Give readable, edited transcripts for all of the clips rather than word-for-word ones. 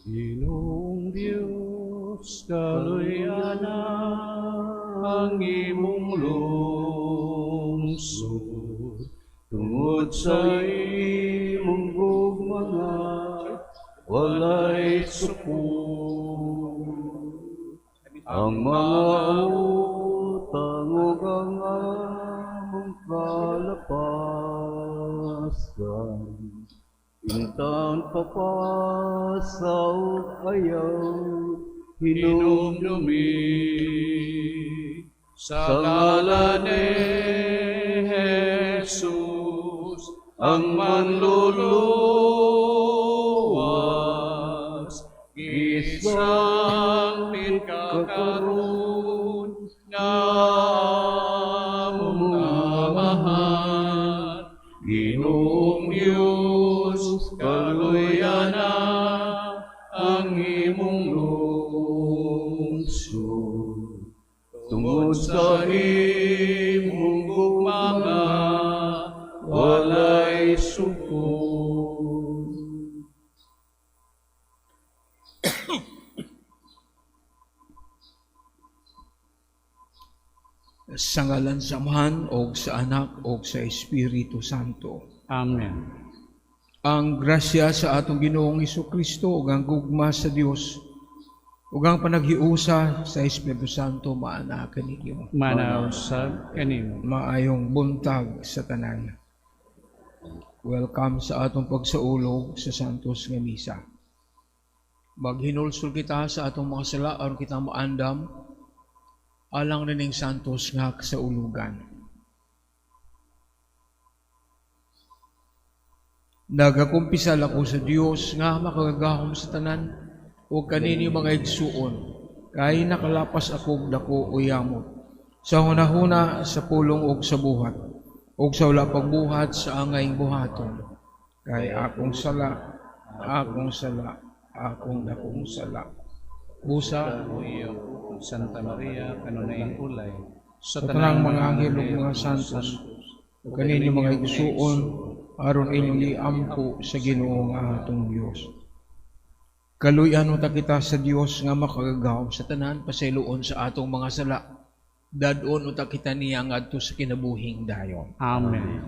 Ginoong Diyos, kaluyanan ang imong lungsod, tungod sa imong gugmanga, walay sukod. Ang mga utang ug ang among kalapasan, intan papasaw ayaw hinumdumi. Sa ngalan ni Jesus, ang manluluwas, isang pinakakaroon nga among amahan. Ginoong Diyos, kaluyanan ang imong lungsod, tungod sa imong gugmanga, walay sukod. Sa ngalan sa Amahan, o sa Anak, o sa Espiritu Santo. Amen. Ang grasya sa atong Ginoong Hesukristo, ug ang gugma sa Dios, ug ang panaghiusa sa Espiritu Santo, maana kaninyo. Manaw sa kanimo. Maayong buntag sa tanan. Welcome sa atong pagsaulog sa Santos nga Misa. Maghinulsol kita sa atong mga sala aron kita maandam alang na ning Santos nga sa ulugan. Nagakumpisal ako sa Dios nga makagahom sa tanan o kanini mga igsuon, kay nakalapas akong dako uyamo sa hunahuna, sa pulong ug sa buhat, ug sa wala pagbuhat sa angayng buhaton, kay akong sala, akong dakong sala. Busa Iyo, Santa Maria, kanunayang ulay, sa tanang mga anghel ug mga santos, ug kanini mga igsuon, aron inyong iampo sa Ginoo nga atong Dios. Kaluyan ta kita sa Dios nga makagagahom sa tanan, pasayloon sa atong mga sala. Dadon uta kita niya ngadto sa kinabuhing dayon. Amen.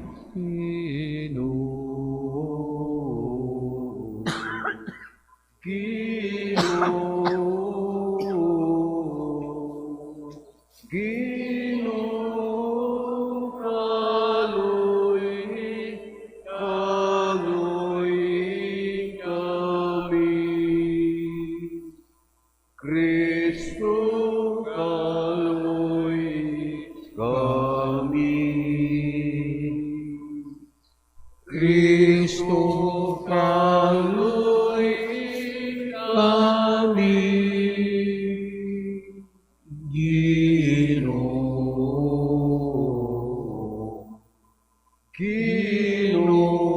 Kristo kaluy kami, Ginoo,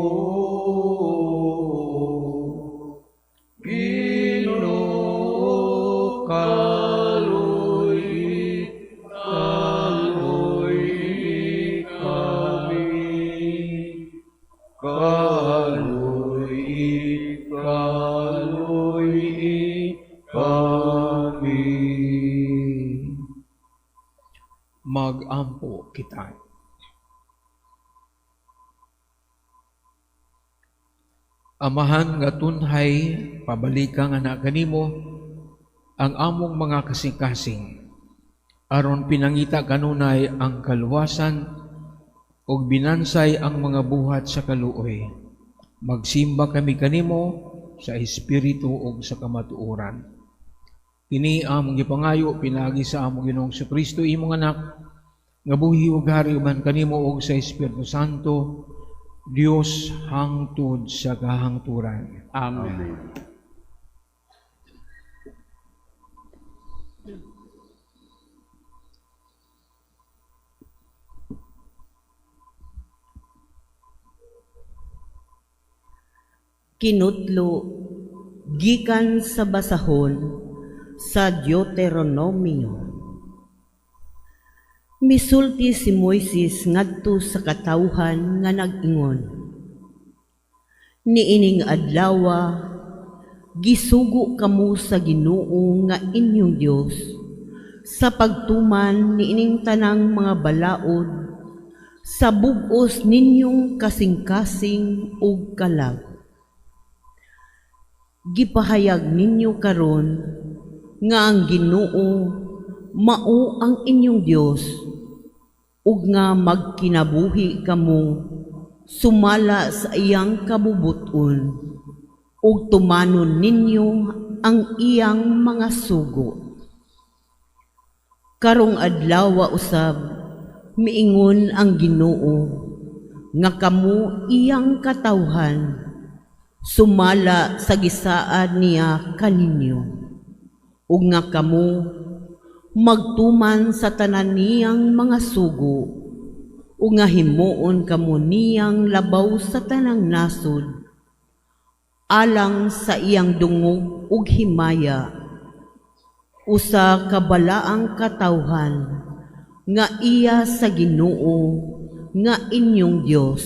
kaluy kami. Magampo kita. Amahan nga tunhay, pabalikang anak kanimo, ang among mga kasing-kasing, aron pinangita kanunay ang kaluwasan, ug binansay ang mga buhat sa kaluoy. Magsimba kami kanimo sa Espiritu ug sa kamatuoran. Kini among gipangayo pinagi sa among Ginoong Kristo imong anak, nga buhi ug hari uban kanimo ug sa Espiritu Santo, Dios hangtod sa kahangturan. Amen. Kinutlo gikan sa basahon sa Deuteronomio. Misulti si Moises ngadto sa katawhan nga nag-ingon, niining adlawa gisugo kamo sa Ginoo nga inyong Dios sa pagtuman niining tanang mga balaod sa bug-os ninyong kasing-kasing ug kalag. Gipahayag ninyo karon nga ang Ginoo mao ang inyong Dios ug nga magkinabuhi kamo sumala sa iyang kabubuton ug tumanon ninyo ang iyang mga sugo. Karong adlaw usab miingon ang Ginoo nga kamo iyang katawhan sumala sa gisaad niya kaninyo ug nga kamo magtuman sa tanan niyang mga sugo ug nga himuon kamo niyang labaw sa tanang nasod alang sa iyang dungog ug himaya usa ka balaang katawhan nga iya sa Ginoo nga inyong Dios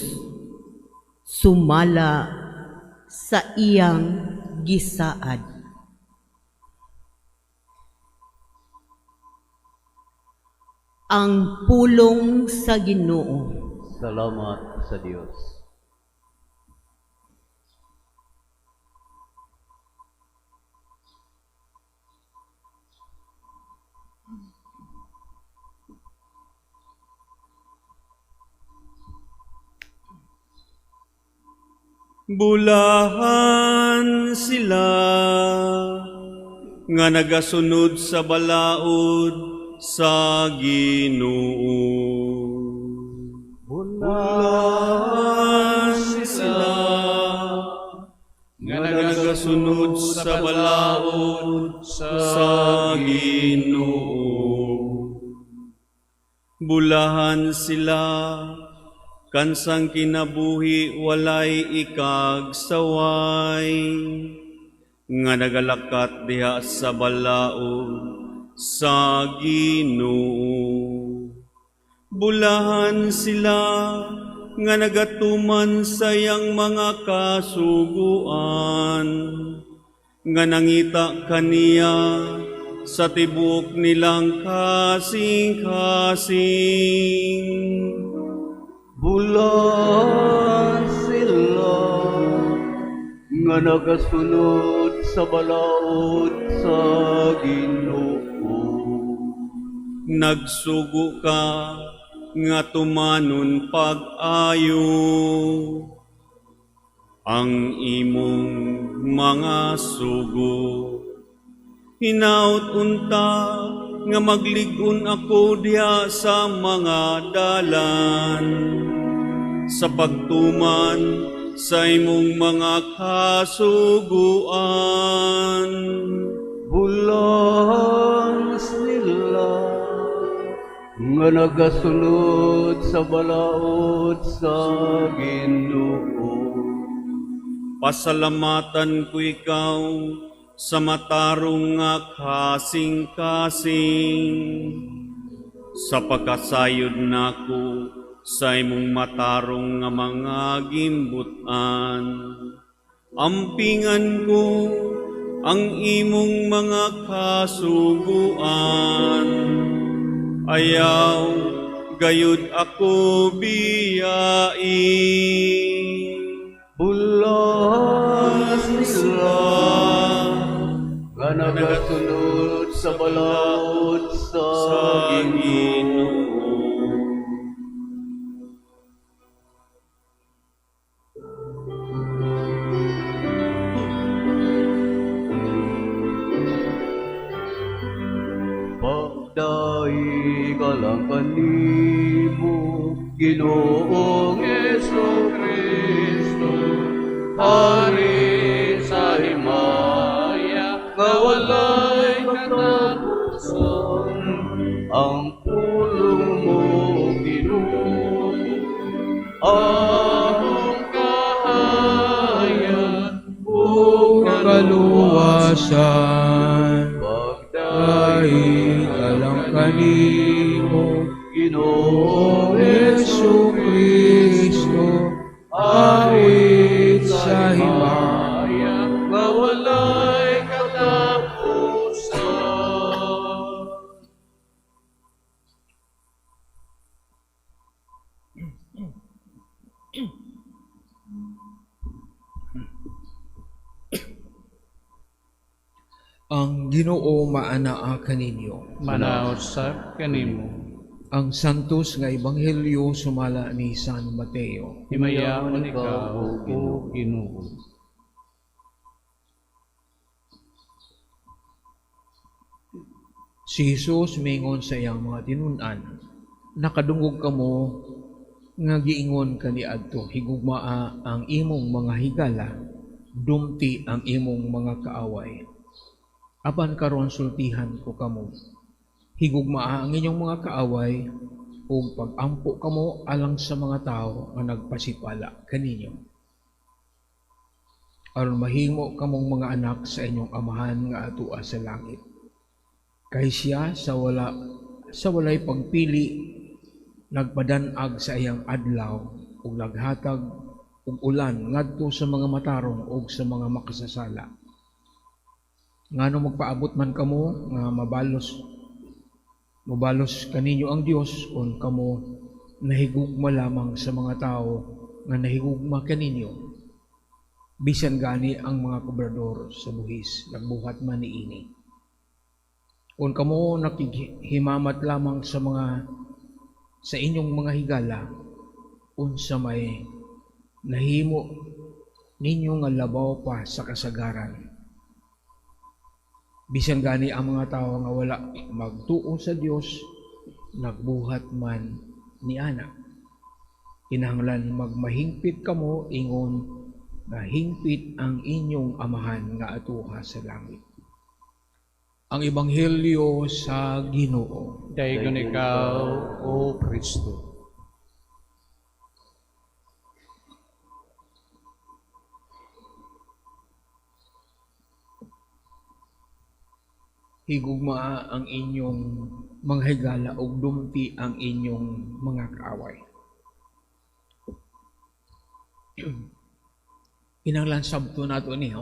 sumala sa iyang gisaad. Ang pulong sa Ginoo. Salamat sa Diyos. Bulahan sila nga nagasunod sa balaod sa Ginoo. Bulahan sila nga nagasunod sa balaod sa Ginoo. Bulahan sila kansang kinabuhi walay ikagsaway, nga nagalakat diha sa balaod sa Ginoo. Bulahan sila nga nagatuman sa iyang mga kasuguan, nga nangita kaniya sa tibok nilang kasing-kasing. Bulan sila nga nagasunod sa balaod sa Ginoo. Nagsugo ka nga tumanon pag-ayo ang imong mga sugo. Hinaut unta nga magligon ako diha sa mga dalan sa pagtuman sa imong mga kasuguan. Bulan sila nga nagasunod sa balaod sa Ginoo. Pasalamatan ko ikaw sa matarong nga kasing-kasing, sa pagkasayod nako sa imong matarong nga mga gimbutan. Ampingan ko ang imong mga kasuguan, ayaw gayud ako biyain. Bulan sila nga nagasunod sa balaod sa Ginoo. Pagdai ka lang kanimo, Ginoong Jesu-Kristo, Hari sa himaya, kawalay katapusan, ang pulong mo, Ginoo, ahong kahayag, ug kaluwasan. Pagdai ka lang kanimo, Ginoong Jesu-Kristo, awit sa himaya, kawalay Ang Ginoo maanaa kaninyo. Manaot sa kanimo. Ang santos nga ebanghelyo sumala ni San Mateo. Himayaon ikaw, O Ginoo. Si Jesus mingon sa iyang mga tinunan, nakadungog kamo nga giingon kaniadto, higugmaa ang imong mga higala, dumti ang imong mga kaaway. Apan karon sultihan ko kamo, higugmaa ang inyong mga kaaway, ug pag-ampo kamo alang sa mga tao nga nagpasipala kaninyo. Aron mahimo kamong mga anak sa inyong amahan nga atua sa langit. Kay siya sa walay pagpili nagpadanag sa iyang adlaw ug naghatag ug ulan ngadto sa mga matarong ug sa mga makasasala. Ngano magpaabot man kamo nga mabalos kaninyo ang Dios kung kamo nahigugma lamang sa mga tao nga nahigugma kaninyo. Bisan gani ang mga kobrador sa buhis nagbuhat man niini. Kung kamo nakihimamat lamang sa inyong mga higala, unsa may nahimo ninyo nga labaw pa sa kasagaran. Bisan gani ang mga tao nga wala magtuo sa Dios, nagbuhat man ni ana. Kinahanglan magmahingpit kamo ingon nga hingpit ang inyong amahan nga atuha sa langit. Ang ebanghelyo sa Ginoo. Dayon ikaw, O Kristo. Higugmaa ang inyong mga higala ug dumti ang inyong mga kaaway. Kinahanglan sabto nato niya.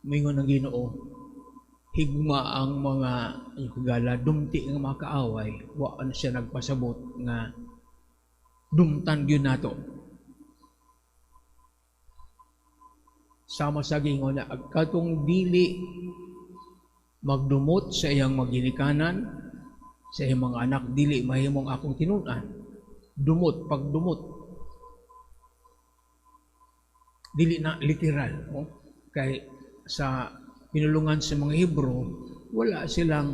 Mingon ang Ginoo, higugma ang mga higala dumti ang mga kaaway. Wa ano siya nagpasabot nga dumtan gyud nato. Sama sa gingon na agkatong dili magdumot sa iyang maginikanan, sa iyang mga anak, dili mahimong akong tinunan. Dumot, pagdumot. Dili na literal. No? Kay sa pinulungan sa mga Hebro, wala sila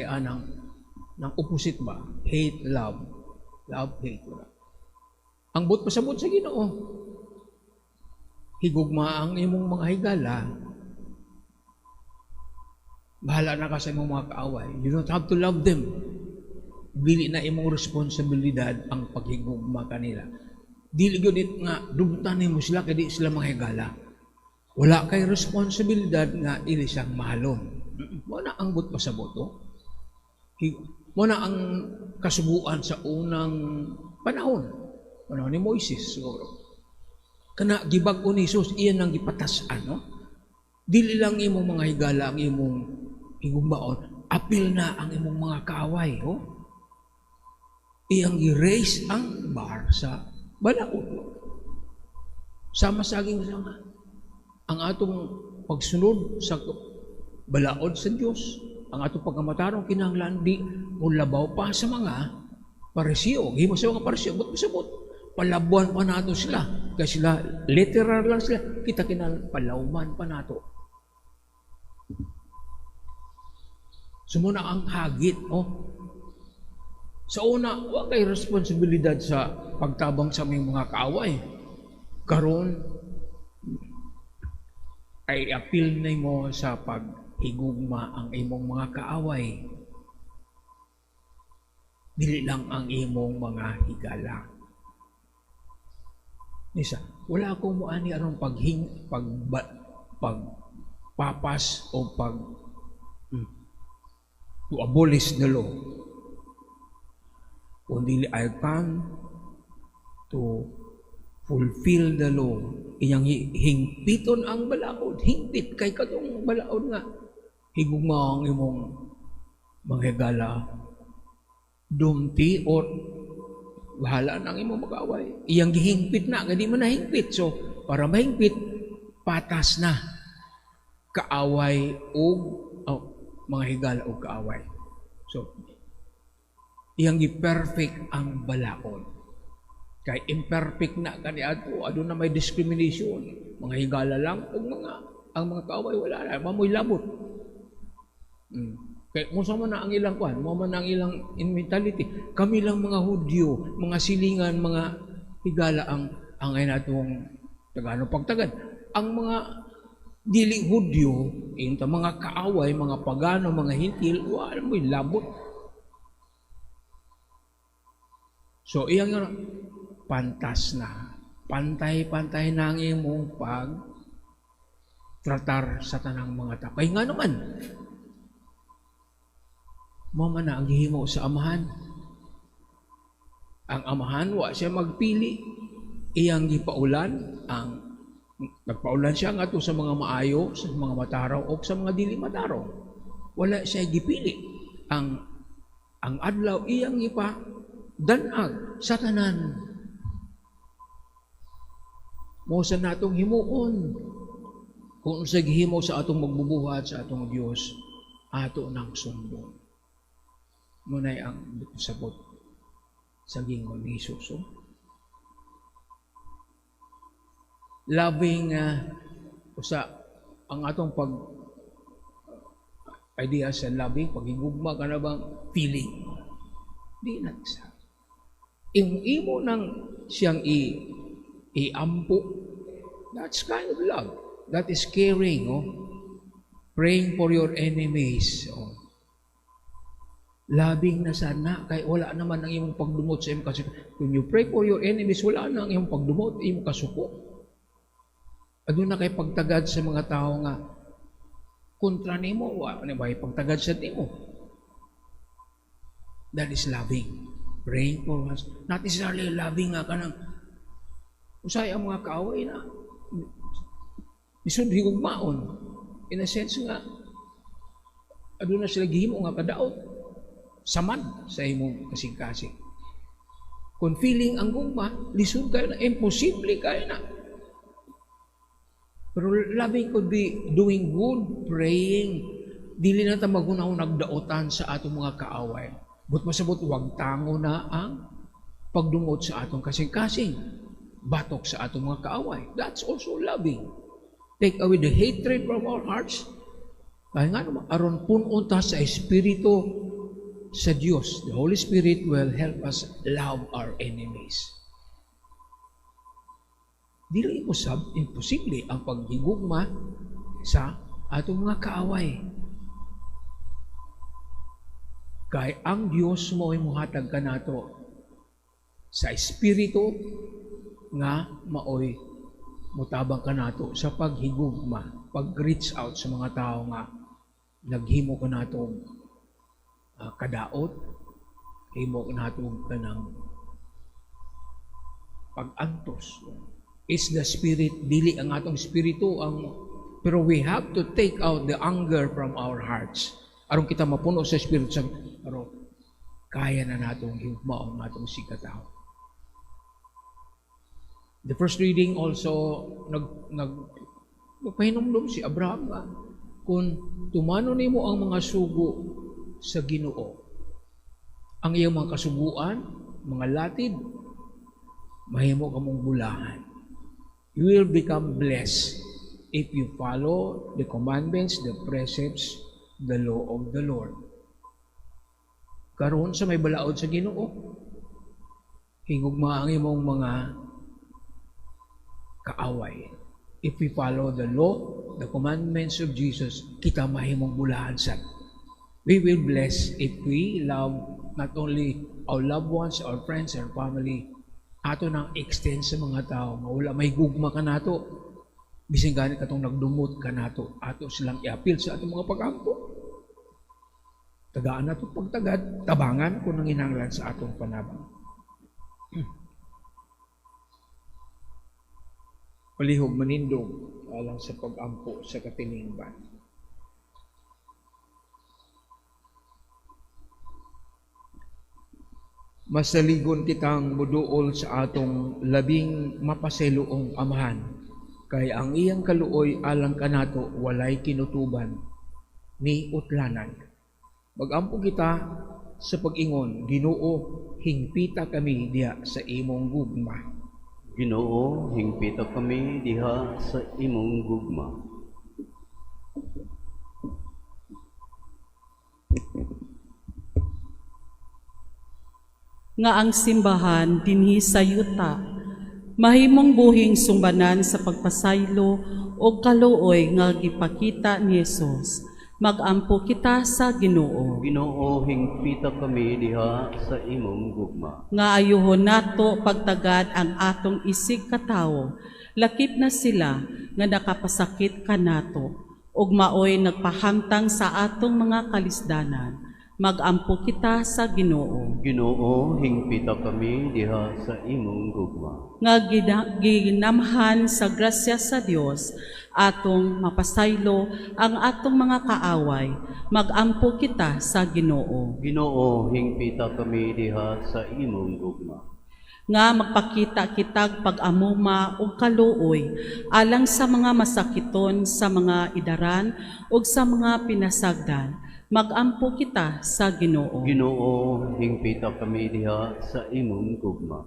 anang ng opposite ba? Hate, love. Love, hate. Wala. Ang but pasabot sa Ginoo. Higugma ang imong mga higala. Bahala na ka sa imong mga kaaway. You don't have to love them. Dili na imong responsibilidad ang paghigugma kanila. Dili gyud nga dumtan nimo sila kay di sila mga higala. Wala kay responsibilidad nga ili siyang mahalon. Mo na ang but pasabot to. Mo na ang kasubuan sa unang panahon ni Moises siguro. Kana gibag-o ni Jesus iyan ang gipatas-an, no? Dili lang imong mga higala ang imong higugmaon, apil na ang imong mga kaaway, oh. Iyang i-raise ang bar sa balaod. Sama sa aging sama. Ang atong pagsunod sa balaod sa Dios, ang atong pagkamatarong kinahanglan di mulabaw pa sa mga parisiyo. Himo sa mga parisiyo, but masabot. Palabuan pa nato sila. Kasi sila, literal lang sila. Kita palawman pa nato. Sumuna ang hagit, oh. Sa una, wala kay responsibilidad sa pagtabang sa aming mga kaaway. Karon ay apil na mo sa paghigugma ang imong mga kaaway. Dili lang ang imong mga higala. Nisa, wala akong muani aron pagpapas o to abolish the law. Kundi I come to fulfill the law. Iyang hingpiton ang balaod. Hingpit kay katong balaod nga. Higugma ang imong manghigala. Dumti or bahala na ang imong mag-away. Iyang gihingpit na, hindi man nahingpit. So, para mahingpit, patas na. Kaaway o mga higala o kaaway. So, iyang gi-perfect ang balaod. Kay imperfect na kaniadto, ano na may discrimination. Mga higala lang, o ang mga kaaway wala na, mamoy labot. Kaya musa man na ang ilang kwan, mo man ang ilang mentality. Kami lang mga Hudyo, mga silingan, mga higala ang ay natong Tagano pagtagad. Ang mga dili Hudyo, yung mga kaaway, mga pagano, mga hintil, wala mo yung labot. So, iyang pantas na. Pantay-pantay na ang imong tratar sa tanang mga tao. Kaya nga naman, mama na ang gihimo sa amahan. Ang amahan, wa siya magpili. Iyang gipaulan, nagpaulan siya nga sa mga maayo, sa mga mataraw, o sa mga dili mataraw. Wala siya gipili. Ang adlaw, iyang danag sa tanan. Mo sa natong himuon. Kung sa gihimo sa atong magbubuhat sa atong Dios, ato nang sundon. Munay ang sabot sa gingon ni Jesus. Loving ang atong idea sa loving, pagigugma ka na bang feeling? Di na sa. Imo nang siyang iampo, that's kind of love. That is caring, praying for your enemies. Labing na sana, kaya wala naman ang imong pagdumot sa imong kasuko. When you pray for your enemies, wala na ang imong pagdumot, imong kasuko. Ano na kay pagtagad sa mga tao nga, kontra nimo, wala na ba pagtagad sa timo? That is loving. Praying for us. Not necessarily loving nga ka ng usay ang mga kaaway na isod higugmaon. In a sense nga, ano na sila gihimo nga kadaot. Samad sa imong kasing-kasing. Kung feeling ang gugma, lisod kayo na, imposible kayo na. Pero loving could be doing good, praying. Dili na tayo magunaw nagdaotan sa atong mga kaaway. But masabot, huwag tango na ang pagdungot sa atong kasing-kasing. Batok sa atong mga kaaway. That's also loving. Take away the hatred from our hearts. Kaya nga naman, aron punon ta sa Espiritu sa Diyos. The Holy Spirit will help us love our enemies. Dili imposible ang paghigugma sa atong mga kaaway. Kaya ang Diyos mo ay muhatag ka nato sa Espiritu nga maoy mutabang ka nato sa paghigugma, pag-reach out sa mga tao nga naghimo ka nato kadaot, himo ka nato ka ng pag-antos. It's the Spirit, dili ang atong Espiritu pero we have to take out the anger from our hearts. Aron kita mapuno sa Espiritu sa kaya na natong higugmaon natong sikataw. The first reading also nagpahinumdum si Abraham kung tumano nimo ang mga sugo sa Ginoo. Ang iyang mga kasuguan, mga latid, mahimo kamong bulahan. You will become blessed if you follow the commandments, the precepts, the law of the Lord. Karon sa may balaod sa Ginoo, higugma ang imong mga kaaway. If we follow the law, the commandments of Jesus, kita mahimong bulahan sa. We will bless if we love not only our loved ones, our friends, our family, ato nang extend sa mga tao. Wala may gugma ka nato. Bising ganit katong nagdumot ka nato. Ato silang i-appeal sa atong mga pag-ampo. Tagaan nato pagtagad, tabangan kung nanginanglan sa atong panabang. Palihog manindog alang sa pag-ampo sa katilingban. Masaligon kitang muduol sa atong labing mapaseloong amahan, kay ang iyang kaluoy alang kanato walay kinutuban ni utlanan. Magampo kita sa pag-ingon, Ginoo, hingpita kami diha sa imong gugma. Ginoo, hingpita kami diha sa imong gugma. Nga ang simbahan dinhi sa yuta, mahimong buhing sumbanan sa pagpasaylo o kaluoy nga gipakita ni Jesus. Magampo kita sa Ginoo. Ginoo, hingpita kami diha sa imong gugma. Nga ayuhon nato pagtagad ang atong isig katawo, lakip na sila nga nakapasakit kanato, ug maoy nagpahamtang sa atong mga kalisdanan. Magampo kita sa Ginoo. Ginoo, hingpita kami diha sa imong gugma. Nga ginamhan sa grasya sa Dios atong mapasaylo ang atong mga kaaway. Magampo kita sa Ginoo. Ginoo, hingpita kami diha sa imong gugma. Nga magpakita kitag pag-amuma ug kaluoy alang sa mga masakiton, sa mga idaran ug sa mga pinasagdan. Magampo kita sa Ginoo. Ginoo, hingpita kami diha sa imong gugma.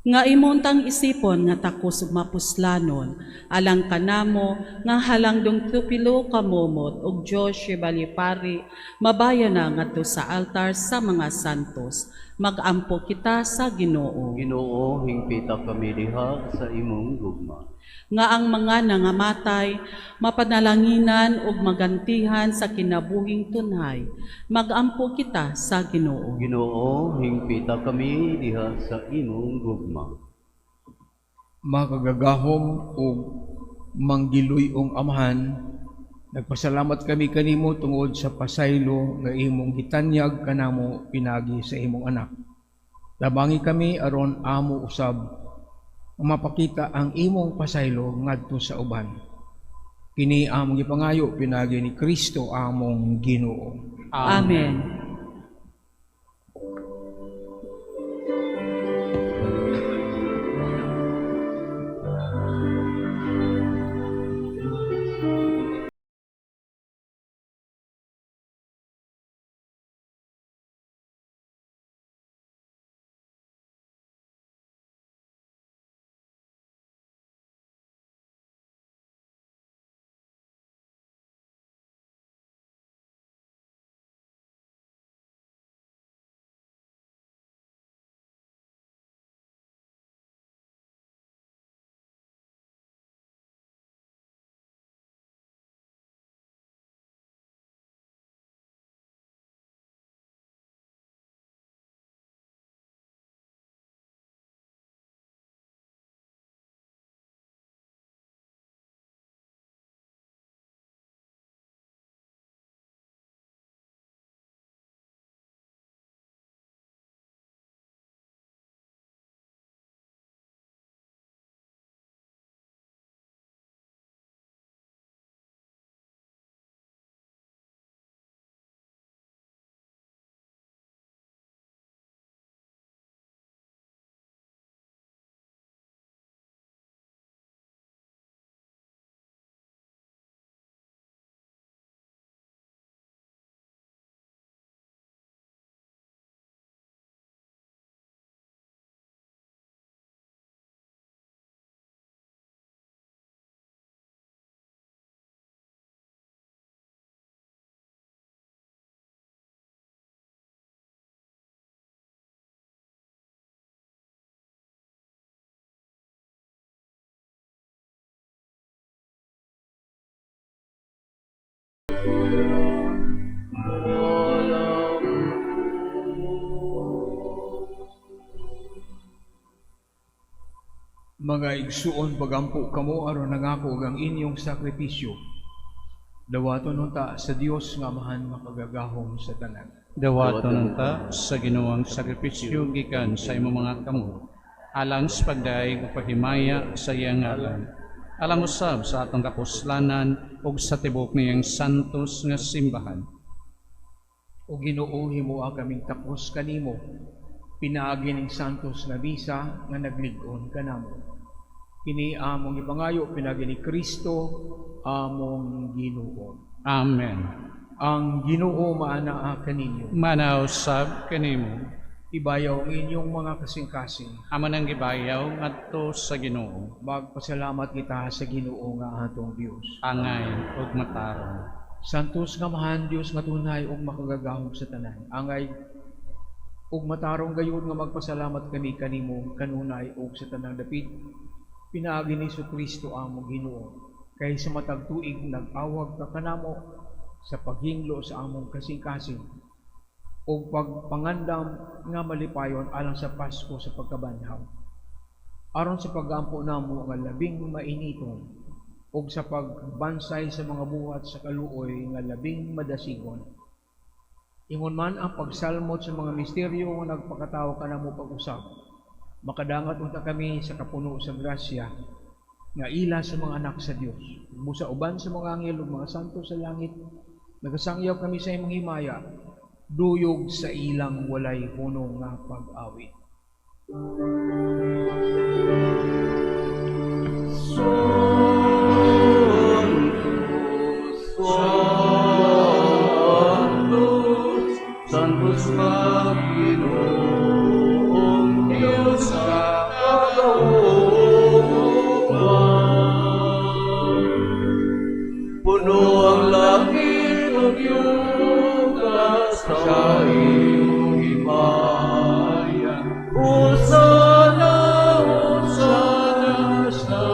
Nga imontang isipon nga takos ug mapuslanon, alang kanamo nga halangdong tupilo kamomot ug Diyos balipari, mabayana ngadto sa altar sa mga santos. Magampo kita sa Ginoo. Ginoo, hingpita kami diha sa imong gugma. Nga ang mga nangamatay, mapanalanginan ug magantihan sa kinabuhing tunhay. Magampo kita sa Ginoo. Ginoo, hingpita kami diha sa imong gugma. Makagagahom o manggiluyong amahan, nagpasalamat kami kanimo tungod sa pasaylo nga imong gitanyag kanamo pinagi sa imong anak. Labangi kami aron amo usab mapakita ang imong pasaylo ngadto sa uban. Kini among gipangayo pinagi ni Kristo among Ginoo. Amen. Mga igsuon pagampo kamo aron nangako ang inyong sakripisyo. Dawaton unta sa Dios nga amahan makagagahom sa tanan. Dawaton ta sa Ginoong sakripisyo gikan sa imong mga kamot, alang sa pagdaig ug pahimaya sa iyang ngalan. Alang usab sa atong kapuslanan ug sa tibok niyang santos nga simbahan. O Ginoo, himuha kaming takos kanimo pinaagi ning santos nga bisa nga naglig-on kanamo. Kini among ipangayo pinagi ni Kristo among Ginoo. Amen. Ang Ginoo maanaa kaninyo. Manausab kanimo, Ibayaw ang inyong mga kasing-kasing. amo nang gibayaw ngadto sa Ginoo, Magpasalamat kita sa Ginoo nga atong Dios. angay ug matarong. Santos nga mahan Dios nga tunay ug makagagahom sa tanan. Angay ug matarong gayud nga magpasalamat kami kanimo kanunay ug sa tanang dapit. Pinaagi ni Kristo among Ginoo. Kay sa matag tuig nag-awag ka kanamo sa paghinglo sa among kasing-kasing ug pagpangandam nga malipayon alang sa Pasko sa pagkabanhaw. Aron sa pagampo namo nga labing mainiton ug sa pagbansay sa mga buhat sa kaluoy nga labing madasigon. Ingon man ang pagsalmot sa mga misteryo nga nagpakatawo kanamo pag-usab. Makadangat unta kami sa kapuno sa grasya nga ila sa mga anak sa Dios. Busa uban sa mga anghel ug mga santo sa langit, nagasangyaw kami sa imong himaya, duyog sa ilang walay hunong nga pag-awit. Santos ka, Ginoong Diyos sa kagawuhan. Puno ang langit ng yugas sa iyong himaya. Hosana, Hosana sa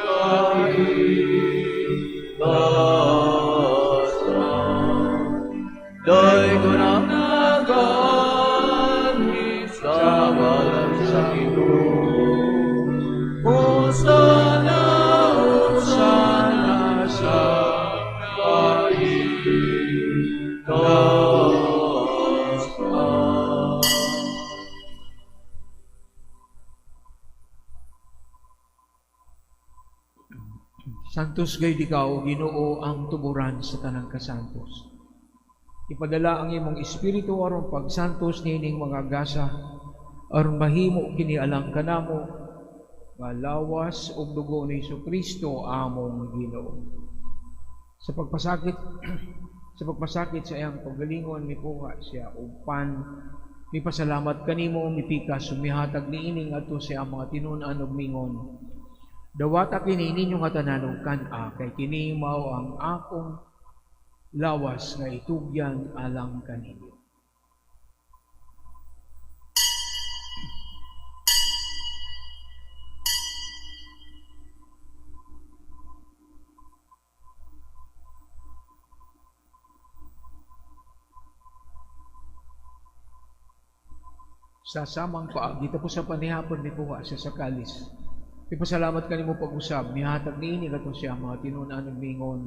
kaitasan. Dahil ko na nagamit sa ngalan sa Ginoo. Hosana, Hosana sa kaitasan. Santos gayud ikaw, Ginoo, ang tuburan sa tanang kasantos. Ipadala ang imong espiritu aron pagsantos nining mga gasa aron mahimo kini alang kanamo nga lawas ug dugo ni Kristo among Ginoo. Sa pagpasakit sa iyang paggalingon mipuha siya upan mipasalamat kanimo mipikas sumihatag niini ngadto sa iyang mga tinun-an ug mingon. Dawata kini ninyo nga tanan ug kan-a kay kini mao ang akong lawas nga itugyan alang kaninyo. Sa samang paagi tapos sa panihapon ni kuha siya sa kalis. Ipasalamat kanimo pag-usab mihatag niini kadto siya mga tinun-an ug mingon.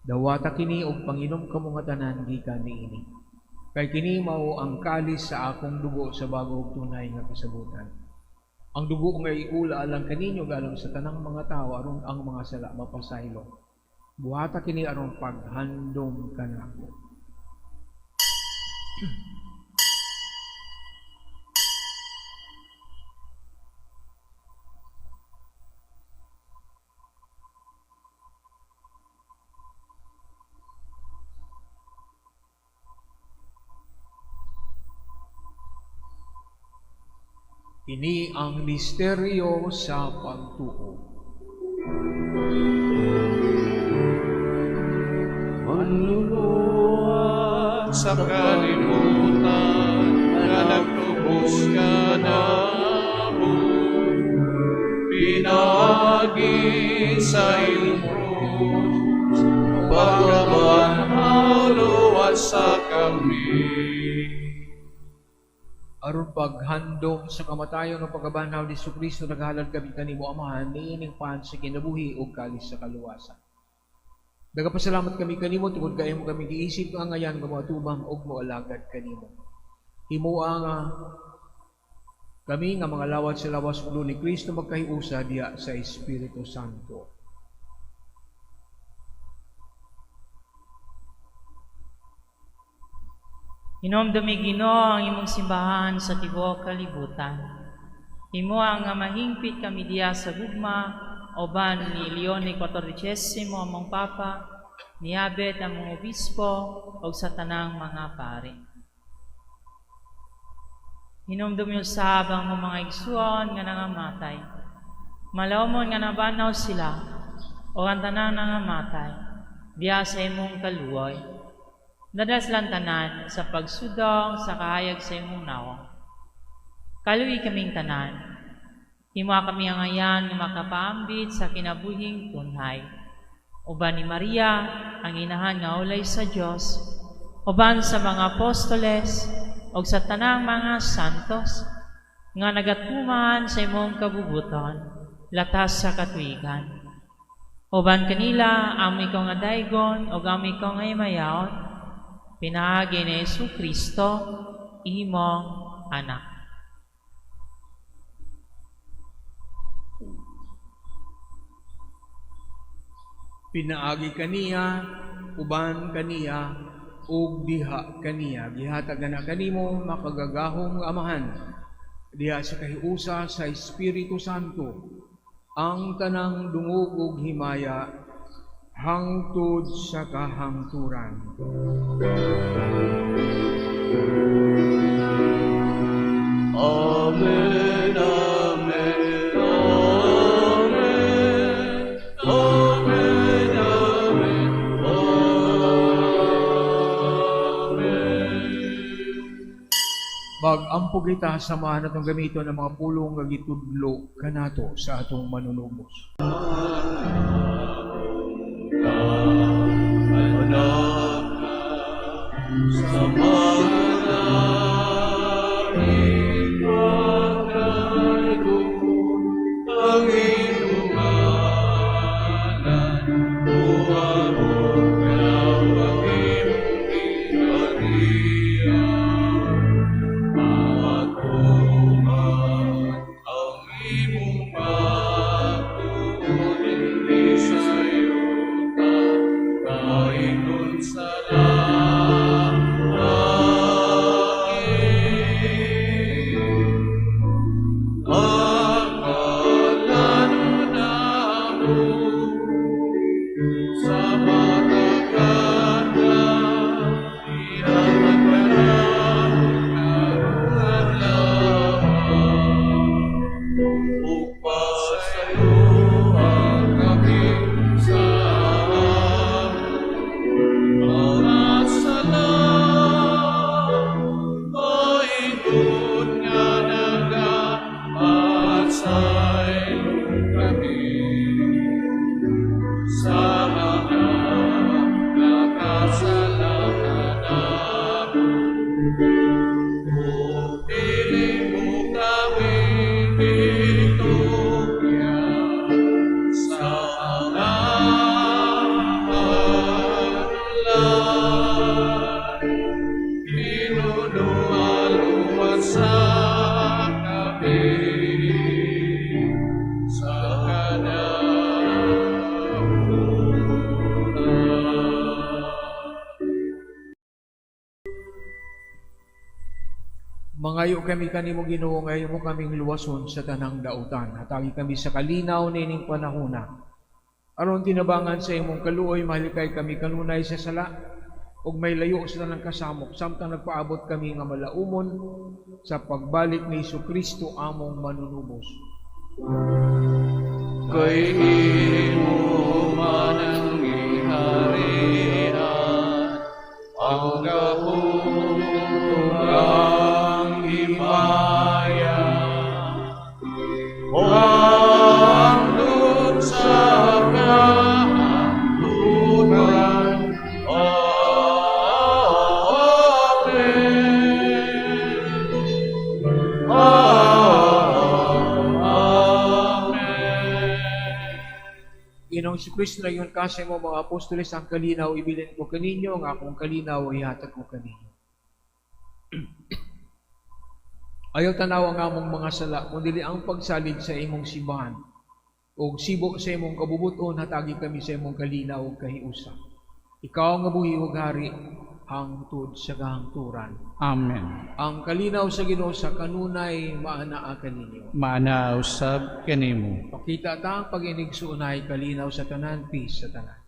Dawata kini og panginom kamo nga tanan gikan niini. Kay kini mao ang kalis sa akong dugo sa bago ug tunay nga kasabutan. Ang dugo nga iula alang kaninyo galon sa tanang mga tawo aron ang mga sala mapasaylo. Buhata kini aron paghandom kanako. Ini ang misteryo sa pagtuo. Manluluwag sa kalimutan na nagtubos ka namo, pinagi sa iyong krus, pagkabanhaw luwas sa kami. Aron paghandom sa kamatayon ng pagkabanhaw ni Kristo naghalad kami kanimo Amahan niining pan sa kinabuhi ug kalis sa kaluwasan. Nagapasalamat kami kanimo tungod kay mo kami giisip nga ngayan nga moatubang ug moalagad kanimo. Himua nga kami nga mga lawat sa lawas ulo ni Kristo magkahiusa diha sa Espiritu Santo. Hinomdumi Ginoo ang imong simbahan sa tibuok kalibutan. Imo ang mahingpit kami diya sa gugma, oban ni Leone XIV among Papa, ni Abed among Obispo, o sa tanang mga pari. Hinomdumi usab ang mga igsuon nga nangamatay. Malawmon nga nabanaw sila, o ang tanang nangamatay, diya sa imong kaluoy. Nadaslan tanan sa pagsudong sa kahayag sa imong nawong. Kaluwi kaming tanan. Himo kami ang ayan nga makapaambit sa kinabuhing tunhay. Uban ni Maria, ang inahan nga ulay sa Dios, uban sa mga apostoles, o sa tanang mga santos, nga nagatuman sa imong kabubuton, latas sa katuigan. Uban kanila, amoy ko nga daygon, o amoy ko nga imayaon, pinahagi ni Jesucristo, imong anak. Pinaagi kaniya, uban kaniya, ug diha kaniya. Gihatagan na kanimo makagagahong amahan. Diha sa kahiusa sa Espiritu Santo, ang tanang dungog ug himaya, hangtod sa kahangturan. Amen, amen, amen, amen, amen, amen. Mag-ampo kita samahan natong gamiton ng mga pulong nga gitudlo kanato sa atong manunubos. Sa mga ang iyong ngalan, tuwarog na ang iyong kinariyan. Matuman ang iyong pagtutunin sa'yo ka, kainun sa Mangayo kami kanimo Ginoo, ngayo mo kaming luwason sa tanang dautan. Hatagi kami sa kalinaw nining panahona. Aron tinabangan sa imong kaluoy, mahalikay kami kanunay sa sala, ug may layo sa tanang kasamok, samtang nagpaabot kami nga malaumon sa pagbalik ni Jesucristo among manunubos. Kay imo man ang iharian, ang gahong himaya, hangtod sa kahangturan. Amen. Amen. Ginoong Jesucristo na yun kasi mo mga apostoles, ang kalinaw ibilin ko kaninyo, ang akong kalinaw ihatag ko kaninyo. Ayaw tanaw ang among mga sala, kundi ang pagsalig sa imong simbahan. O sibo sa imong kabubuton, hatagi kami sa imong kalinaw o kahiusa. Ikaw ang buhi ug hari, hangtod sa kahangturan. Amen. Ang kalinaw sa Ginoo sa kanunay maanaa kaninyo. Maana usab kanimo. Pakita ta ang pag-inigsuunay kalinaw sa tanan, peace sa tanan.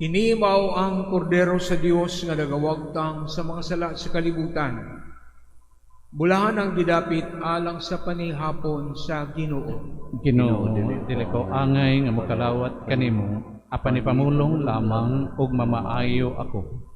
Inimaw ang kordero sa Dios nga nagawagtang sa mga sala sa kalibutan. Bulahan ang gidapit alang sa panihapon sa Ginoo. Ginoo, dili ko angay nga mokalawat kanimo, apan ipamulong lamang ug mamaayo ako.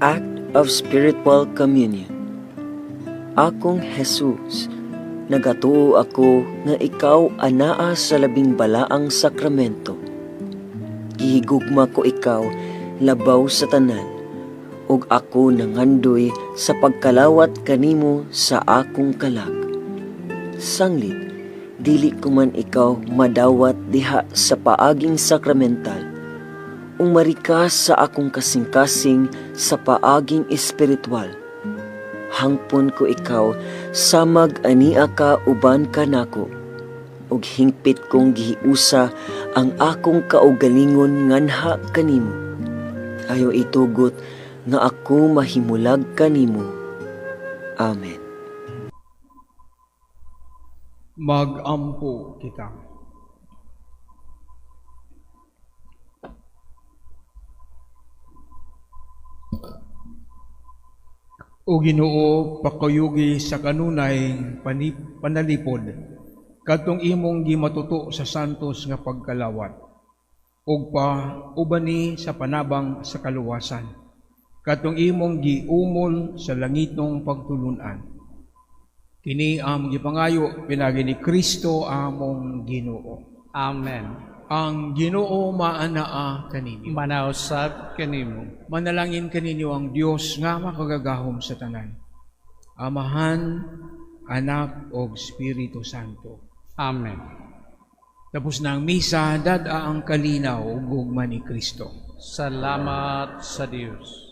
Act of Spiritual Communion. Akong Jesus, nagatuo ako nga ikaw anaa sa labing balaang sakramento. Gihigugma ko ikaw labaw sa tanan, ug ako nangandoy sa pagkalawat kanimo sa akong kalag. Sanglit, dili ko man ikaw madawat diha sa paaging sakramental, umarikas sa akong kasing-kasing sa paaging espiritual. Hangpon ko ikaw, samag ania ka uban ka nako, ug hingpit kong gihiusa ang akong kaugalingon nganha kanimo. Ayo itugot nga ako mahimulag kanimo. Amen. Mag-ampo kita. O Ginoo, pakayugi sa kanunay panalipod, katong imong gimatuto sa santos nga pagkalawat, ug ubani sa panabang sa kaluwasan, katong imong giumol sa langitong pagtulunan. Kini am gipangayo pinagi ni Kristo among Ginoo. Amen. Ang Ginoo maanaa kaninyo. Manausab kanimo. Manalangin kaninyo ang Dios nga makagagahom sa tanan. Amahan, Anak ug Espiritu Santo. Amen. Tapos na ang misa, dada ang kalinaw ug gugma ni Kristo. Salamat sa Dios.